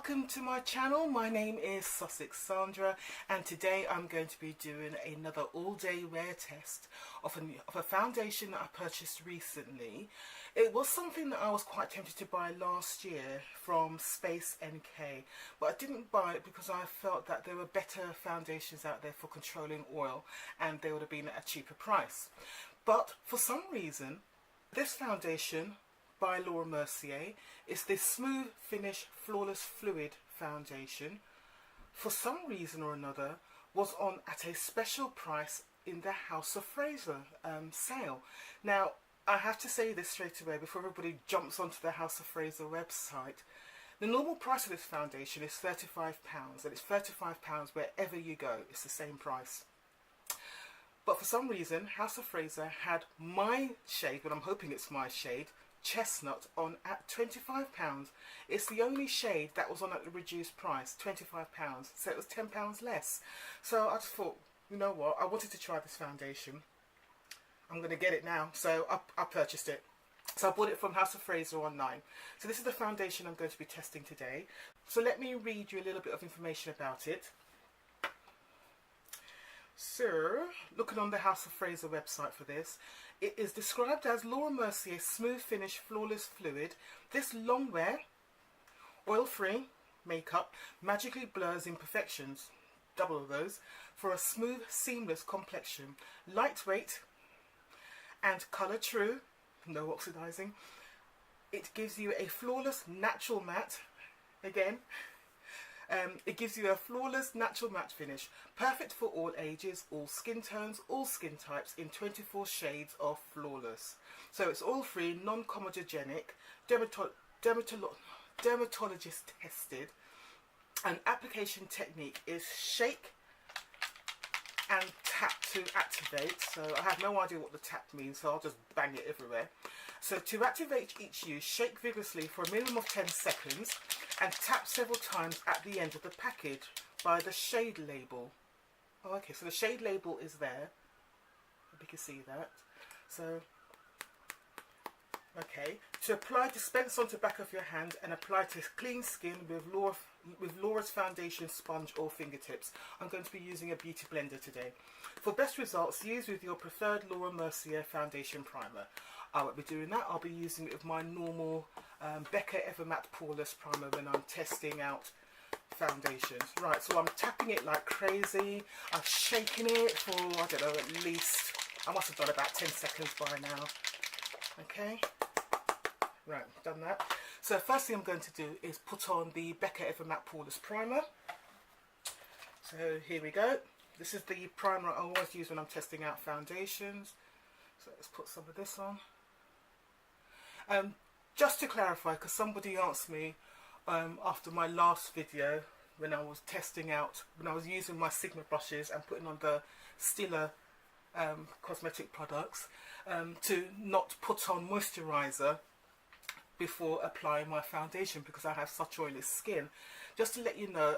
welcome to my channel. My name is Sussex Sandra, and today I'm going to be doing another all-day wear test of a foundation that I purchased recently. It was something that I was quite tempted to buy last year from Space NK, but I didn't buy it because I felt that there were better foundations out there for controlling oil and they would have been at a cheaper price. But for some reason, this foundation by Mercier is this smooth finish flawless fluid foundation, for some reason or another was on at a special price in the House of Fraser sale. Now I have to say this straight away before everybody jumps onto the House of Fraser website. The normal price of this foundation is £35, and it's £35 wherever you go. It's the same price. But for some reason House of Fraser had my shade, but I'm hoping it's my shade, Chestnut, on at £25. It's the only shade that was on at the reduced price, £25, so it was £10 less. So I just thought, you know what, I wanted to try this foundation. I'm going to get it now, so I purchased it. So I bought it from House of Fraser online. So this is the foundation I'm going to be testing today. So let me read you a little bit of information about it. So, looking on the House of Fraser website for this, it is described as Mercier Smooth Finish Flawless Fluid. This long wear, oil-free makeup magically blurs imperfections, double of those, for a smooth, seamless complexion. Lightweight and colour true, no oxidizing. It gives you a flawless natural matte, again. It gives you a flawless natural matte finish, perfect for all ages, all skin tones, all skin types, in 24 shades of flawless. So it's oil free, non-comedogenic, dermatologist tested, and application technique is shake and tap to activate. So I have no idea what the tap means, so I'll just bang it everywhere. So to activate each use, shake vigorously for a minimum of 10 seconds and tap several times at the end of the package by the shade label. Oh, okay, so the shade label is there. If you can see that. So, okay. To apply, dispense onto the back of your hand and apply to clean skin with Laura's foundation sponge or fingertips. I'm going to be using a beauty blender today. For best results, use with your preferred Mercier foundation primer. I won't be doing that. I'll be using it with my normal Becca Evermatte Poreless primer when I'm testing out foundations. Right, so I'm tapping it like crazy. I'm shaking it for, I don't know, at least, I must have done about 10 seconds by now. Okay, right, done that. So first thing I'm going to do is put on the Becca Evermatte Poreless primer. So here we go. This is the primer I always use when I'm testing out foundations. So let's put some of this on. Just to clarify, because somebody asked me after my last video when I was testing out, when I was using my Sigma brushes and putting on the Stila cosmetic products, to not put on moisturiser before applying my foundation because I have such oily skin. Just to let you know,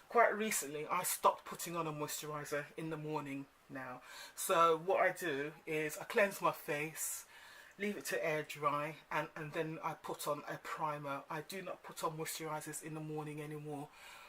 quite recently I stopped putting on a moisturiser in the morning now. So what I do is I cleanse my face, leave it to air dry, and then I put on a primer. I do not put on moisturisers in the morning anymore,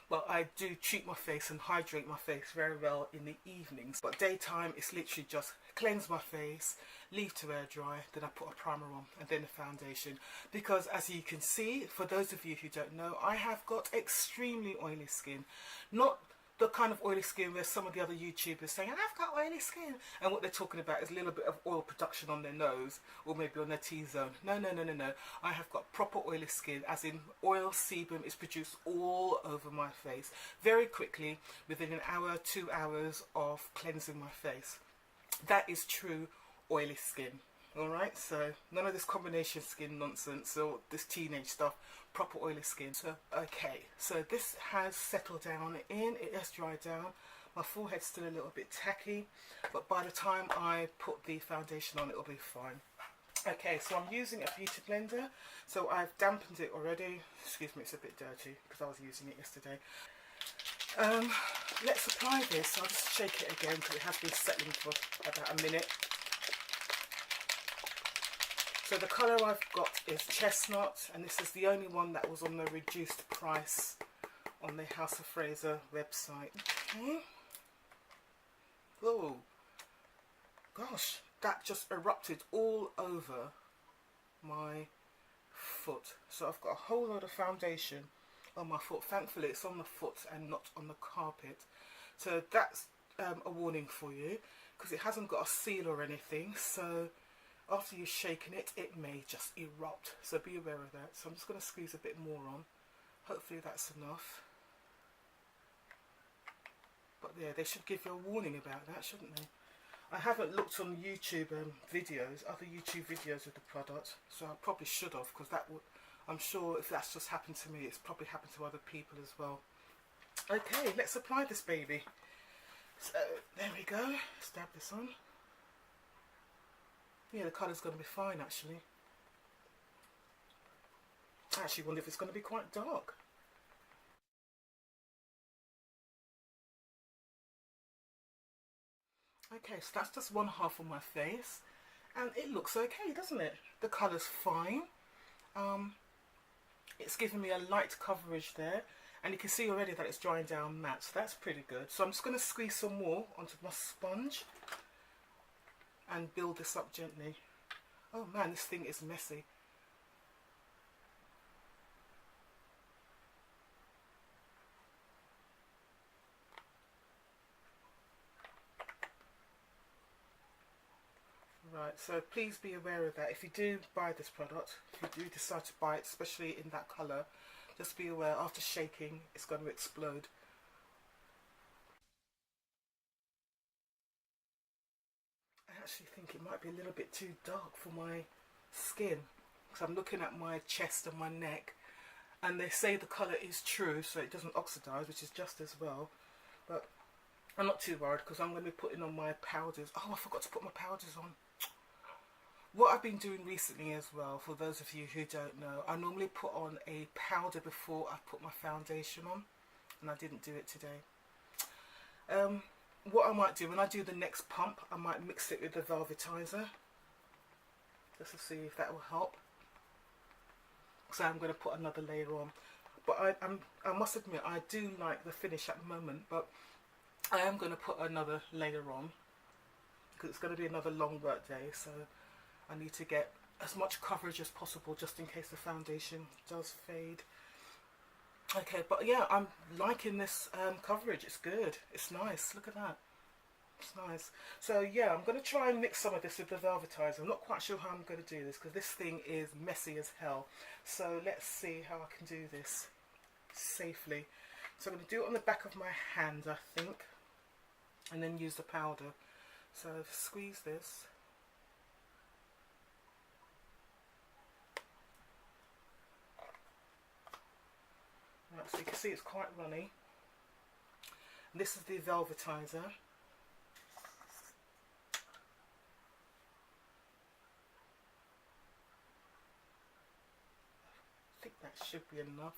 but I do treat my face and hydrate my face very well in the evenings. But daytime, it's literally just cleanse my face, leave to air dry, then I put a primer on and then a foundation. Because as you can see, for those of you who don't know, I have got extremely oily skin. Not the kind of oily skin where some of the other YouTubers saying, I've got oily skin, and what they're talking about is a little bit of oil production on their nose or maybe on their T-zone. No. I have got proper oily skin, as in oil sebum is produced all over my face very quickly within an hour, 2 hours of cleansing my face. That is true oily skin. Alright, so none of this combination skin nonsense or this teenage stuff, proper oily skin. So okay, so this has settled down in, it has dried down. My forehead's still a little bit tacky, but by the time I put the foundation on, it'll be fine. Okay, so I'm using a beauty blender, so I've dampened it already. Excuse me, it's a bit dirty because I was using it yesterday. Let's apply this. I'll just shake it again because it has been settling for about a minute. So the colour I've got is Chestnut, and this is the only one that was on the reduced price on the House of Fraser website. Okay. Oh gosh, that just erupted all over my foot. So I've got a whole lot of foundation on my foot. Thankfully it's on the foot and not on the carpet. So that's a warning for you, because it hasn't got a seal or anything. So after you've shaken it, it may just erupt. So be aware of that. So I'm just going to squeeze a bit more on. Hopefully that's enough. But yeah, they should give you a warning about that, shouldn't they? I haven't looked on YouTube videos, other YouTube videos of the product, so I probably should have, because that would, I'm sure if that's just happened to me, it's probably happened to other people as well. Okay, let's apply this baby. So there we go. Stab this on. Yeah, the colour's going to be fine actually. I actually wonder if it's going to be quite dark. Okay, so that's just one half of my face, and it looks okay, doesn't it? The colour's fine. It's giving me a light coverage there, and you can see already that it's drying down matte, so that's pretty good. So I'm just going to squeeze some more onto my sponge and build this up gently. Oh man, this thing is messy. Right, so please be aware of that. If you do buy this product, if you do decide to buy it, especially in that colour, just be aware after shaking it's going to explode. I actually think it might be a little bit too dark for my skin, because I'm looking at my chest and my neck, and they say the colour is true, so it doesn't oxidise, which is just as well. But I'm not too worried, because I'm going to be putting on my powders. Oh, I forgot to put my powders on. What I've been doing recently as well, for those of you who don't know, I normally put on a powder before I put my foundation on, and I didn't do it today. What I might do, when I do the next pump, I might mix it with the velvetizer, just to see if that will help. So I'm going to put another layer on. But I must admit, I do like the finish at the moment, but I am going to put another layer on, because it's going to be another long work day, so I need to get as much coverage as possible just in case the foundation does fade. Okay, but yeah, I'm liking this coverage. It's good. It's nice. Look at that. It's nice. So yeah, I'm going to try and mix some of this with the velvetizer. I'm not quite sure how I'm going to do this, because this thing is messy as hell. So let's see how I can do this safely. So I'm going to do it on the back of my hand, I think, and then use the powder. So squeeze this. Right, so you can see it's quite runny. And this is the velvetizer. I think that should be enough.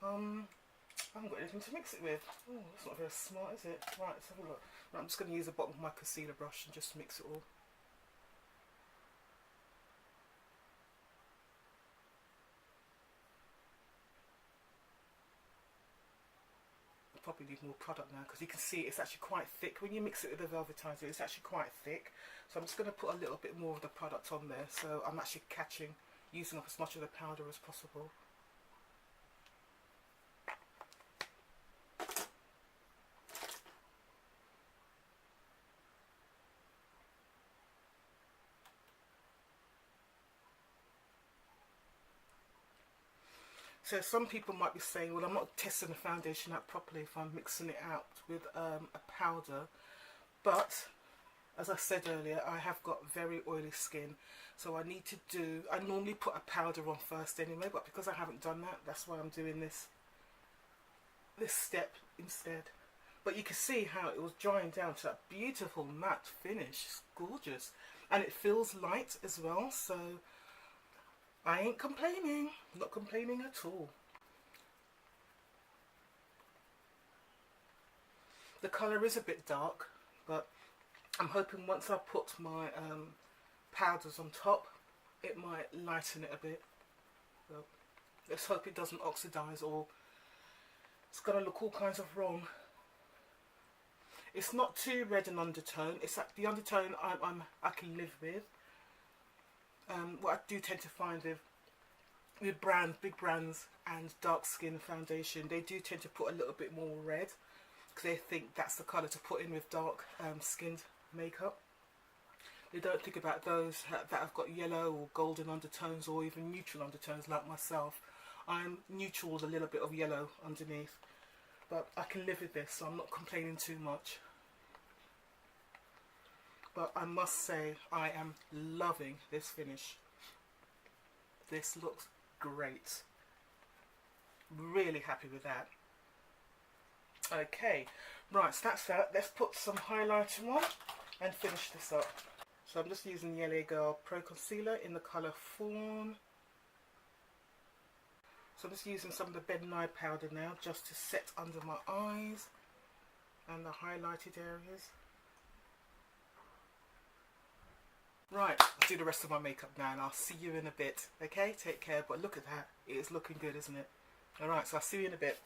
I haven't got anything to mix it with. Oh, that's not very smart, is it? Right, let's have a look. Right, I'm just going to use the bottom of my concealer brush and just mix it all. Probably need more product now, because you can see it's actually quite thick. When you mix it with the velvetizer, it's actually quite thick. So I'm just going to put a little bit more of the product on there, so I'm actually using up as much of the powder as possible. So some people might be saying, well, I'm not testing the foundation out properly if I'm mixing it out with a powder. But as I said earlier, I have got very oily skin, so I normally put a powder on first anyway, but because I haven't done that, that's why I'm doing this step instead. But you can see how it was drying down to that beautiful matte finish. It's gorgeous, and it feels light as well, so I ain't complaining, not complaining at all. The colour is a bit dark, but I'm hoping once I put my powders on top, it might lighten it a bit. So let's hope it doesn't oxidise or It's gonna look all kinds of wrong. It's not too red an undertone. It's like the undertone I can live with. What I do tend to find with brands, big brands and dark skin foundation, they do tend to put a little bit more red because they think that's the colour to put in with dark skinned makeup. They don't think about those that have got yellow or golden undertones or even neutral undertones like myself. I'm neutral with a little bit of yellow underneath, but I can live with this, so I'm not complaining too much. But I must say I am loving this finish. This looks great. Really happy with that. Okay, right, so that's that. Let's put some highlighter on and finish this up. So I'm just using the LA Girl Pro Concealer in the colour Fawn. So I'm just using some of the Ben Nye powder now just to set under my eyes and the highlighted areas. Right, I'll do the rest of my makeup now and I'll see you in a bit. Okay, take care, but look at that. It is looking good, isn't it? Alright, so I'll see you in a bit.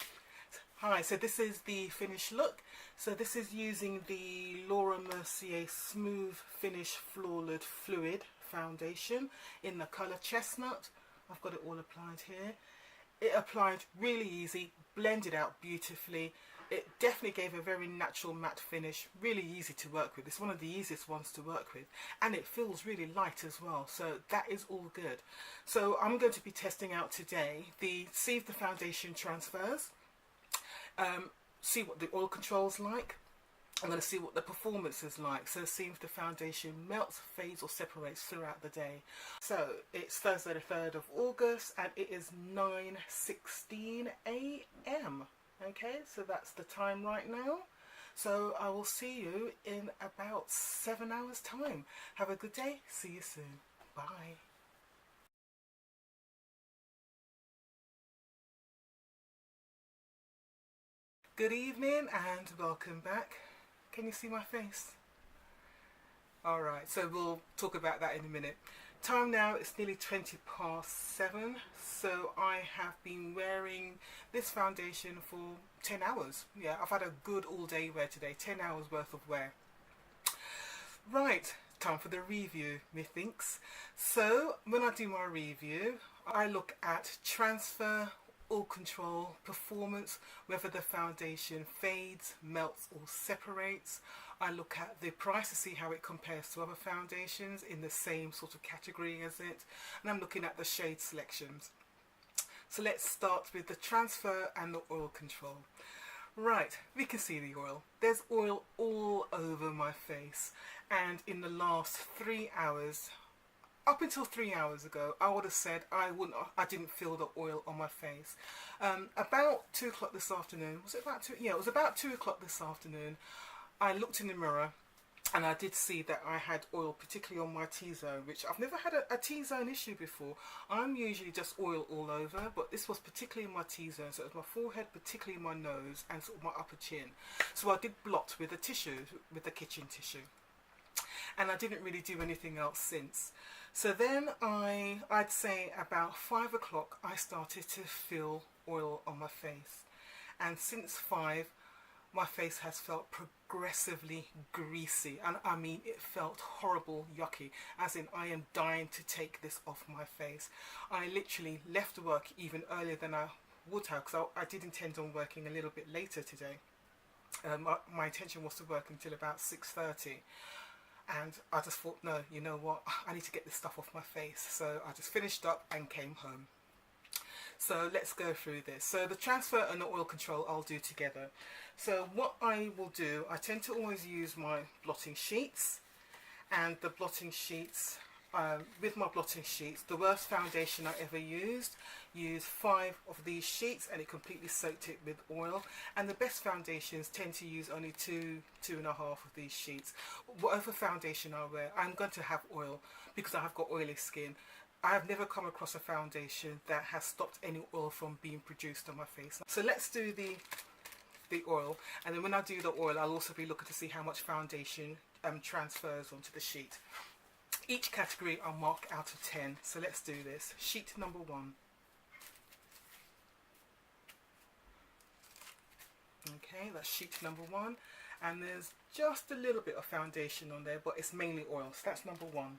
Hi, so this is the finished look. So this is using the Laura Mercier Smooth Finish Flawless Fluid Foundation in the colour Chestnut. I've got it all applied here. It applied really easy, blended out beautifully. It definitely gave a very natural matte finish, really easy to work with. It's one of the easiest ones to work with, and it feels really light as well, so that is all good. So I'm going to be testing out today see if the foundation transfers, see what the oil control's like. I'm going to see what the performance is like, so see if the foundation melts, fades or separates throughout the day. So it's Thursday the 3rd of August and it is 9:16 a.m. Okay, so that's the time right now. So I will see you in about 7 hours time. Have a good day. See you soon. Bye. Good evening and welcome back. Can you see my face? Alright, so we'll talk about that in a minute. Time now, it's nearly 7:20, so I have been wearing this foundation for 10 hours. Yeah, I've had a good all day wear today, 10 hours worth of wear. Right, time for the review, methinks. So when I do my review, I look at transfer, oil control, performance, whether the foundation fades, melts or separates. I look at the price to see how it compares to other foundations in the same sort of category as it, and I'm looking at the shade selections. So let's start with the transfer and the oil control. Right, we can see the oil. There's oil all over my face, and in the last 3 hours, up until 3 hours ago, I would have said I didn't feel the oil on my face. About 2 o'clock this afternoon, was it about 2? Yeah, it was about 2 o'clock this afternoon. I looked in the mirror and I did see that I had oil, particularly on my T-zone, which I've never had a T-zone issue before. I'm usually just oil all over, but this was particularly in my T-zone, so it was my forehead, particularly my nose and sort of my upper chin. So I did blot with a tissue, with the kitchen tissue. And I didn't really do anything else since. So then I'd say about 5 o'clock I started to feel oil on my face, and since 5 my face has felt progressively greasy, and I mean it felt horrible, yucky, as in I am dying to take this off my face. I literally left work even earlier than I would have, because I did intend on working a little bit later today. My intention was to work until about 6:30. And I just thought, no, you know what, I need to get this stuff off my face. So I just finished up and came home. So let's go through this. So the transfer and the oil control I'll do together. So what I will do, I tend to always use my blotting sheets. And the blotting sheets, with my blotting sheets, the worst foundation I ever used 5 of these sheets and it completely soaked it with oil. And the best foundations tend to use only 2.5 of these sheets. Whatever foundation I wear, I'm going to have oil because I have got oily skin. I have never come across a foundation that has stopped any oil from being produced on my face. So let's do the oil, and then when I do the oil I'll also be looking to see how much foundation transfers onto the sheet. Each category I'll mark out of 10. So let's do this. Sheet number 1. Okay, that's sheet number 1, and there's just a little bit of foundation on there, but it's mainly oil, so that's number 1.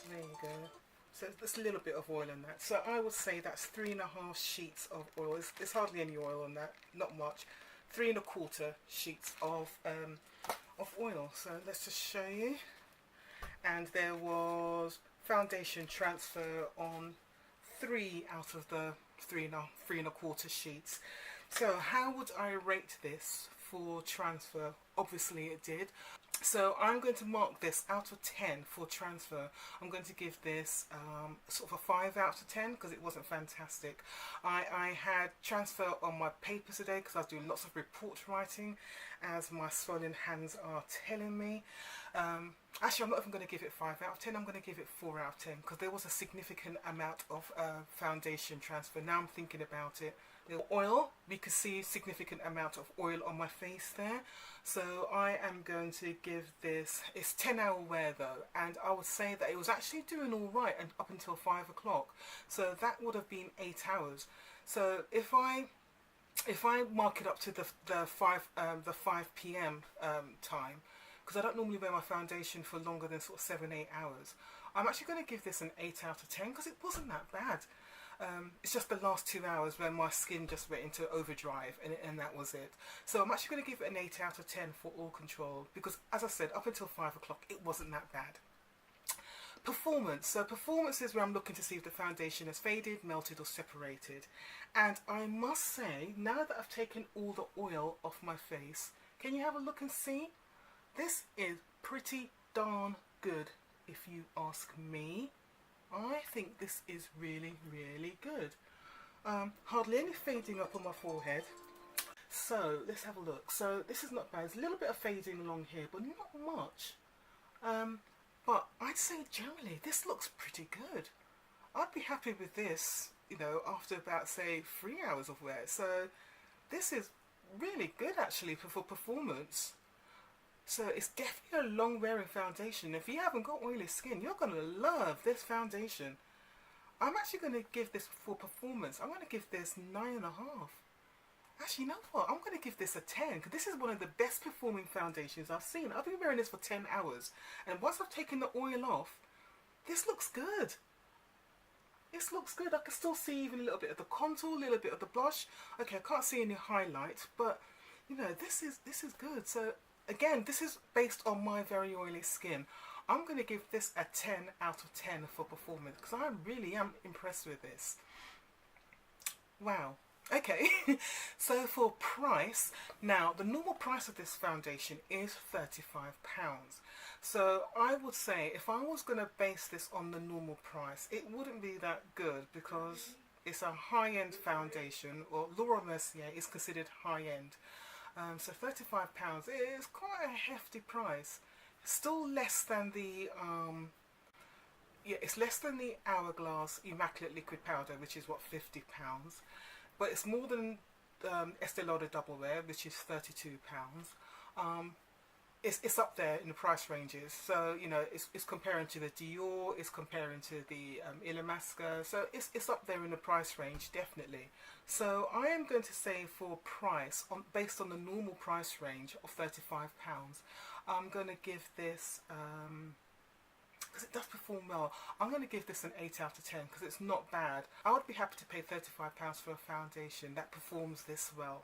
There you go. So there's a little bit of oil in that. So I would say that's 3.5 sheets of oil. It's hardly any oil on that, not much. 3.25 sheets of oil. So let's just show you. And there was foundation transfer on 3 out of the 3.25 sheets. So how would I rate this for transfer? Obviously it did. So I'm going to mark this out of 10 for transfer. I'm going to give this sort of a 5 out of 10 because it wasn't fantastic. I had transfer on my papers today because I was doing lots of report writing, as my swollen hands are telling me. Actually, I'm not even going to give it 5 out of 10. I'm going to give it 4 out of 10 because there was a significant amount of foundation transfer. Now I'm thinking about it. The oil, we could see significant amount of oil on my face there. So I am going to give this, it's 10-hour wear though, and I would say that it was actually doing all right and up until 5 o'clock. So that would have been 8 hours. So if I mark it up to the 5 p.m. Time, because I don't normally wear my foundation for longer than sort of 7-8 hours, I'm actually going to give this an 8 out of 10 because it wasn't that bad. It's just the last 2 hours when my skin just went into overdrive, and that was it. So I'm actually going to give it an 8 out of 10 for all control because, as I said, up until 5 o'clock it wasn't that bad. Performance. So performance is where I'm looking to see if the foundation has faded, melted or separated. And I must say, now that I've taken all the oil off my face, can you have a look and see? This is pretty darn good if you ask me. I think this is really, really good. Hardly any fading up on my forehead. So let's have a look. So this is not bad. There's a little bit of fading along here, but not much. But I'd say generally this looks pretty good. I'd be happy with this, you know, after about say 3 hours of wear. So this is really good actually for performance. So it's definitely a long wearing foundation. If you haven't got oily skin, you're going to love this foundation. I'm actually going to give this, for performance, I'm going to give this 9.5. Actually, you know what? I'm going to give this a 10 because this is one of the best performing foundations I've seen. I've been wearing this for 10 hours. And once I've taken the oil off, this looks good. This looks good. I can still see even a little bit of the contour, a little bit of the blush. Okay, I can't see any highlight, but you know, this is good. So again, this is based on my very oily skin. I'm going to give this a 10 out of 10 for performance because I really am impressed with this. Wow. Okay, so for price, now the normal price of this foundation is £35. So I would say if I was going to base this on the normal price, it wouldn't be that good because it's a high-end foundation, or Laura Mercier is considered high-end. So £35 is quite a hefty price. Still less than the it's less than the Hourglass Immaculate Liquid Powder, which is what, £50, but it's more than Estee Lauder Double Wear, which is £32. It's up there in the price ranges. So you know, it's comparing to the Dior, it's comparing to the Illamasqua, so it's up there in the price range, definitely. So I am going to say for price, based on the normal price range of £35, I'm going to give this, because it does perform well, I'm going to give this an 8 out of 10 because it's not bad. I would be happy to pay £35 for a foundation that performs this well.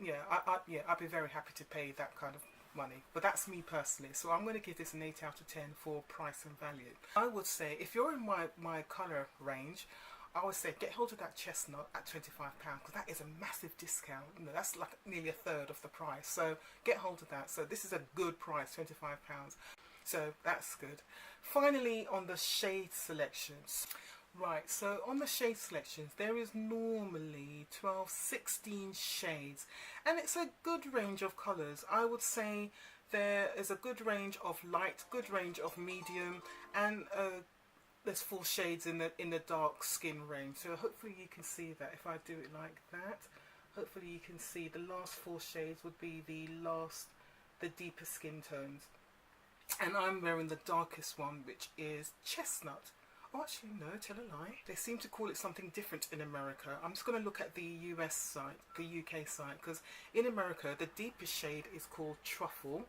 Yeah, I'd be very happy to pay that kind of money, but that's me personally. So I'm going to give this an 8 out of 10 for price and value. I would say if you're in my colour range, I would say get hold of that chestnut at £25 because that is a massive discount. You know, that's like nearly a third of the price. So get hold of that. So this is a good price, £25. So that's good. Finally, on the shade selections. Right, so on the shade selections, there is normally 12, 16 shades, and it's a good range of colours. I would say there is a good range of light, good range of medium, and a there's 4 shades in the dark skin range. So hopefully you can see that. If I do it like that, hopefully you can see the last 4 shades would be the deeper skin tones. And I'm wearing the darkest one, which is chestnut. Oh, actually, no, tell a lie. They seem to call it something different in America. I'm just going to look at the US site, the UK site, because in America, the deepest shade is called truffle,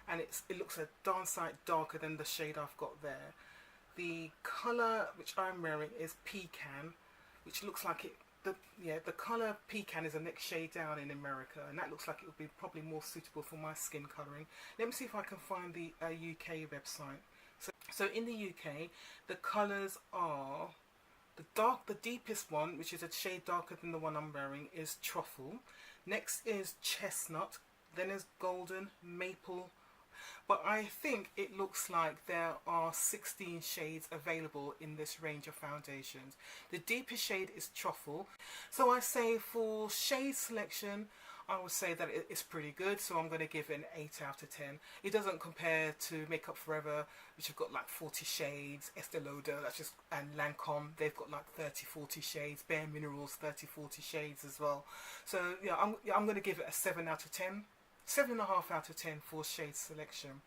and it looks a darn sight darker than the shade I've got there. The colour which I'm wearing is pecan, which looks like the colour pecan is the next shade down in America, and that looks like it would be probably more suitable for my skin colouring. Let me see if I can find the UK website. So in the UK, the colours are the deepest one, which is a shade darker than the one I'm wearing, is truffle. Next is chestnut, then is golden, maple. But I think it looks like there are 16 shades available in this range of foundations. The deepest shade is truffle. So I say for shade selection, I would say that it's pretty good, so I'm going to give it an 8 out of 10. It doesn't compare to Makeup Forever, which have got like 40 shades, Estee Lauder, and Lancome, they've got like 30-40 shades, Bare Minerals 30-40 shades as well. So yeah, I'm going to give it a 7 out of 10, 7.5 out of 10 for shade selection.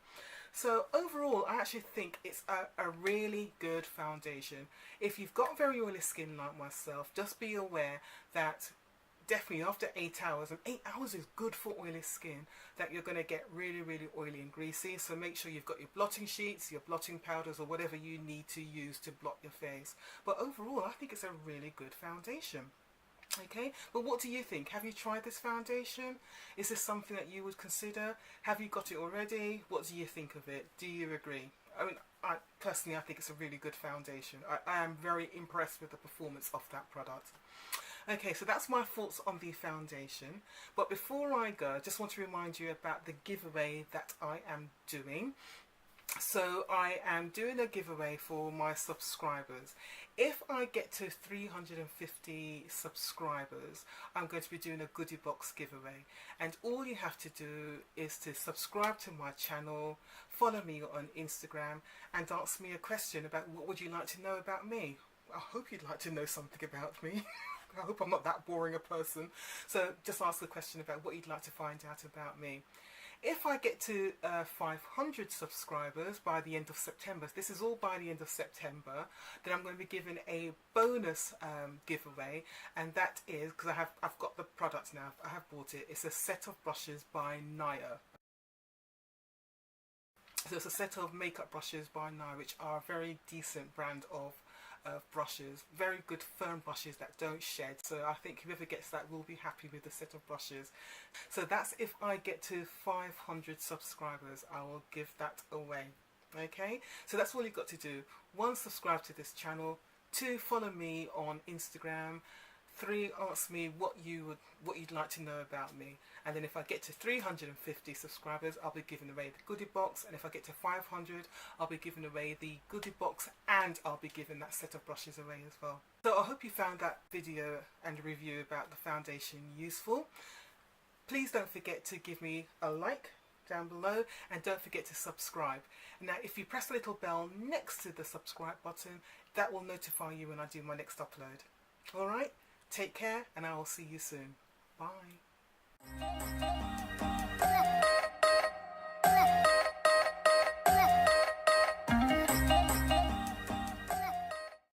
So overall, I actually think it's a really good foundation. If you've got very oily skin like myself, just be aware that definitely after 8 hours, and 8 hours is good for oily skin, that you're going to get really, really oily and greasy. So make sure you've got your blotting sheets, your blotting powders, or whatever you need to use to blot your face. But overall, I think it's a really good foundation. Okay, but what do you think? Have you tried this foundation? Is this something that you would consider? Have you got it already? What do you think of it? Do you agree? I mean, personally, I think it's a really good foundation. I am very impressed with the performance of that product. Okay, so that's my thoughts on the foundation. But before I go, I just want to remind you about the giveaway that I am doing. So I am doing a giveaway for my subscribers. If I get to 350 subscribers, I'm going to be doing a goodie box giveaway. And all you have to do is to subscribe to my channel, follow me on Instagram, and ask me a question about what would you like to know about me. I hope you'd like to know something about me. I hope I'm not that boring a person. So just ask a question about what you'd like to find out about me. If I get to 500 subscribers by the end of September, this is all by the end of September, then I'm going to be giving a bonus giveaway, and that is, because I've got the product now, I have bought it, it's a set of brushes by Naya. So it's a set of makeup brushes by Naya, which are a very decent brand of brushes, very good firm brushes that don't shed. So I think whoever gets that will be happy with the set of brushes. So that's if I get to 500 subscribers, I will give that away. Okay, so that's all you've got to do. 1, subscribe to this channel. 2, follow me on Instagram. 3, ask me what you'd like to know about me. And then if I get to 350 subscribers, I'll be giving away the goodie box. And if I get to 500, I'll be giving away the goodie box, and I'll be giving that set of brushes away as well. So I hope you found that video and review about the foundation useful. Please don't forget to give me a like down below, and don't forget to subscribe. Now if you press the little bell next to the subscribe button, that will notify you when I do my next upload. Alright? Take care, and I will see you soon. Bye.